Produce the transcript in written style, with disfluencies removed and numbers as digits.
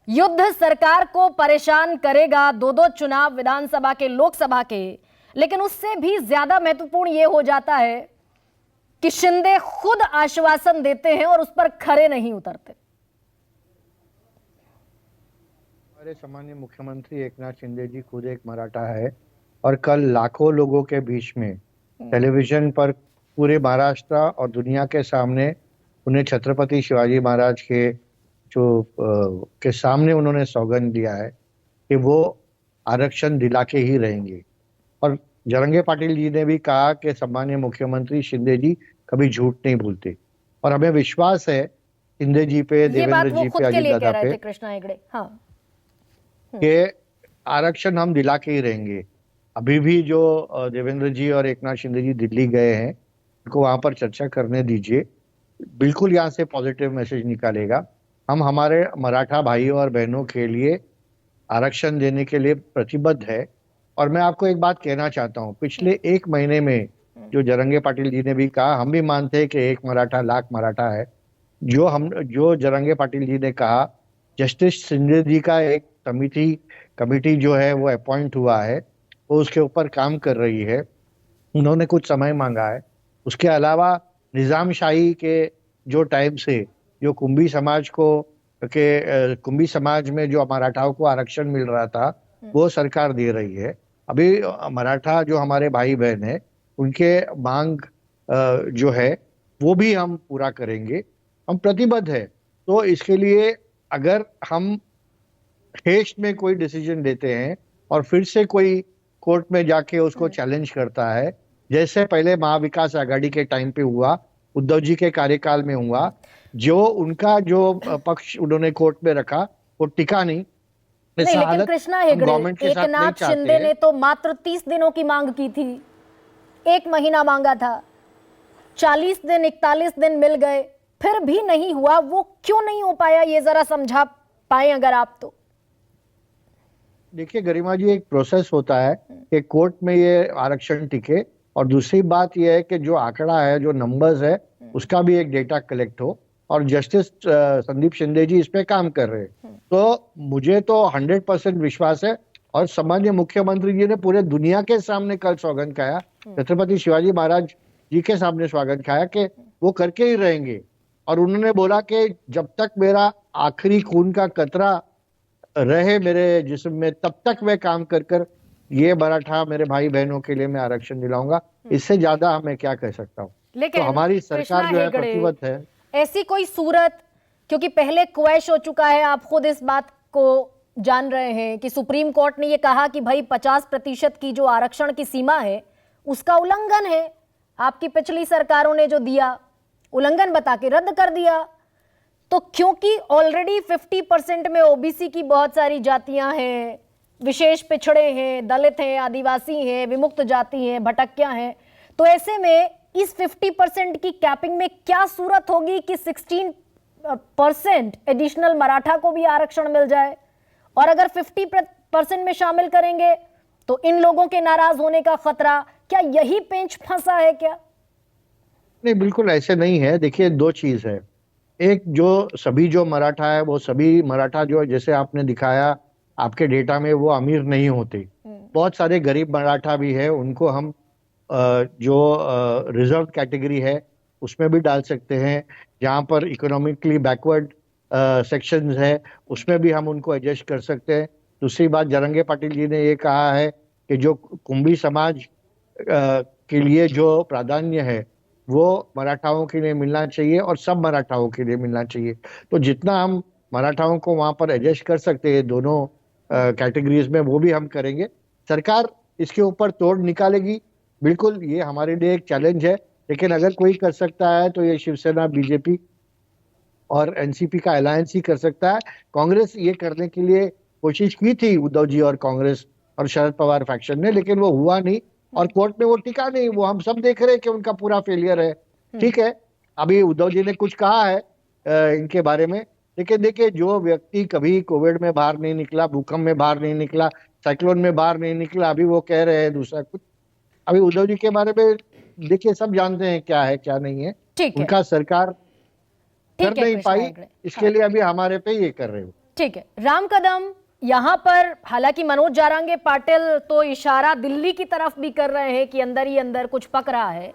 युद्ध सरकार को परेशान करेगा, दो दो चुनाव विधानसभा के, लोकसभा के, लेकिन उससे भी ज्यादा महत्वपूर्ण यह हो जाता है कि शिंदे खुद आश्वासन देते हैं और उस पर खरे नहीं उतरते। हमारे सामान्य मुख्यमंत्री एकनाथ शिंदे जी खुद एक मराठा है और कल लाखों लोगों के बीच में टेलीविजन पर पूरे महाराष्ट्र और दुनिया के सामने उन्हें छत्रपति शिवाजी महाराज के के सामने उन्होंने सौगंध दिया है कि वो आरक्षण दिला के ही रहेंगे। और जरंगे पाटिल जी ने भी कहा कि सम्मानीय मुख्यमंत्री शिंदे जी कभी झूठ नहीं बोलते और हमें विश्वास है शिंदे जी पे, देवेंद्र जी पे, अजीत दादा पे, कृष्णा हेगड़े, हाँ, कि आरक्षण हम दिला के ही रहेंगे। अभी भी जो देवेंद्र जी और एकनाथ शिंदे जी दिल्ली गए हैं, उनको वहां पर चर्चा करने दीजिए। बिल्कुल यहाँ से पॉजिटिव मैसेज निकालेगा। हम हमारे मराठा भाइयों और बहनों के लिए आरक्षण देने के लिए प्रतिबद्ध है। और मैं आपको एक बात कहना चाहता हूँ, पिछले एक महीने में जो जरंगे पाटिल जी ने भी कहा, हम भी मानते हैं कि एक मराठा लाख मराठा है। जो जरंगे पाटिल जी ने कहा, जस्टिस शिंदे जी का एक कमिटी जो है वो अपॉइंट हुआ है, वो उसके ऊपर काम कर रही है। उन्होंने कुछ समय मांगा है। उसके अलावा निजामशाही के जो टाइम से जो कुंभी समाज में जो मराठाओं को आरक्षण मिल रहा था, वो सरकार दे रही है। अभी मराठा जो हमारे भाई बहन है, उनके मांग जो है वो भी हम पूरा करेंगे। हम प्रतिबद्ध है। तो इसके लिए अगर हम हेस्ट में कोई डिसीजन देते हैं और फिर से कोई कोर्ट में जाके उसको चैलेंज करता है, जैसे पहले महाविकास आघाड़ी के टाइम पे हुआ, उद्धव जी के कार्यकाल में हुआ, जो उनका जो पक्ष उन्होंने कोर्ट में रखा वो टिका नहीं। लेकिन कृष्णा हेगड़े, एकनाथ शिंदे ने तो मात्र 30 दिनों की मांग की थी, 1 महीना मांगा था, 40 दिन 41 दिन मिल गए, फिर भी नहीं हुआ। वो क्यों नहीं हो पाया, ये जरा समझा पाए अगर आप तो। देखिए गरिमा जी, एक प्रोसेस होता है कि कोर्ट में ये आरक्षण टिके, और दूसरी बात ये है कि जो आंकड़ा है, जो नंबर्स है, उसका भी एक डेटा कलेक्ट हो, और जस्टिस संदीप शिंदे जी इस पे काम कर रहे हैं। तो मुझे तो 100% विश्वास है। और सामान्य मुख्यमंत्री जी ने पूरे दुनिया के सामने कल सौगंध खाया, छत्रपति शिवाजी महाराज जी के सामने सौगंध खाया कि वो करके ही रहेंगे। और उन्होंने बोला कि जब तक मेरा आखिरी खून का कतरा रहे मेरे जिस्म में, तब तक मैं काम कर कर ये मराठा मेरे भाई बहनों के लिए मैं आरक्षण दिलाऊंगा। इससे ज्यादा मैं क्या कह सकता हूँ। लेकिन तो हमारी सरकार जो है प्रतिबद्ध है। ऐसी कोई सूरत, क्योंकि पहले क्वैश हो चुका है, आप खुद इस बात को जान रहे हैं कि सुप्रीम कोर्ट ने ये कहा कि भाई 50% की जो आरक्षण की सीमा है उसका उल्लंघन है, आपकी पिछली सरकारों ने जो दिया उल्लंघन बता के रद्द कर दिया। तो क्योंकि ऑलरेडी 50% में ओबीसी की बहुत सारी जातियां हैं, विशेष पिछड़े हैं, दलित हैं, आदिवासी हैं, विमुक्त जाति हैं, भटकियां हैं, तो ऐसे में इस 50% की कैपिंग में क्या सूरत होगी कि 16% एडिशनल मराठा को भी आरक्षण मिल जाए? और अगर 50% में शामिल करेंगे तो इन लोगों के नाराज होने का खतरा, क्या यही पेंच फंसा है क्या? नहीं, बिल्कुल ऐसे नहीं है। देखिए, दो चीज है। एक, जो मराठा है, वो सभी मराठा जो जैसे आपने दिखाया आपके डेटा में, वो अमीर नहीं होते। बहुत सारे गरीब मराठा भी है, उनको हम जो रिजर्व कैटेगरी है उसमें भी डाल सकते हैं। जहाँ पर इकोनॉमिकली बैकवर्ड सेक्शंस है, उसमें भी हम उनको एडजस्ट कर सकते हैं। दूसरी बात, जरंगे पाटिल जी ने ये कहा है कि जो कुंभी समाज के लिए जो प्राधान्य है वो मराठाओं के लिए मिलना चाहिए और सब मराठाओं के लिए मिलना चाहिए। तो जितना हम मराठाओं को वहां पर एडजस्ट कर सकते हैं दोनों कैटेगरीज में, वो भी हम करेंगे। सरकार इसके ऊपर तोड़ निकालेगी, बिल्कुल ये हमारे लिए एक चैलेंज है। लेकिन अगर कोई कर सकता है तो ये शिवसेना, बीजेपी और एनसीपी का अलायंस ही कर सकता है। कांग्रेस ये करने के लिए कोशिश की थी, उद्धव जी और कांग्रेस और शरद पवार फैक्शन ने, लेकिन वो हुआ नहीं और कोर्ट में वो टिका नहीं। वो हम सब देख रहे हैं कि उनका पूरा फेलियर है। ठीक है, अभी उद्धव जी ने कुछ कहा है इनके बारे में, लेकिन देखिए, जो व्यक्ति कभी कोविड में बाहर नहीं निकला, भूकंप में बाहर नहीं निकला, साइक्लोन में बाहर नहीं निकला, अभी वो कह रहे हैं दूसरा कुछ। अभी उद्धव जी के बारे में देखिए, सब जानते हैं क्या है क्या नहीं है। उनका सरकार कर नहीं पाई, इसके लिए अभी हमारे पे ये कर रहे हो। ठीक है राम कदम, यहाँ पर हालांकि मनोज जारांगे पाटिल तो इशारा दिल्ली की तरफ भी कर रहे हैं कि अंदर ही अंदर कुछ पक रहा है,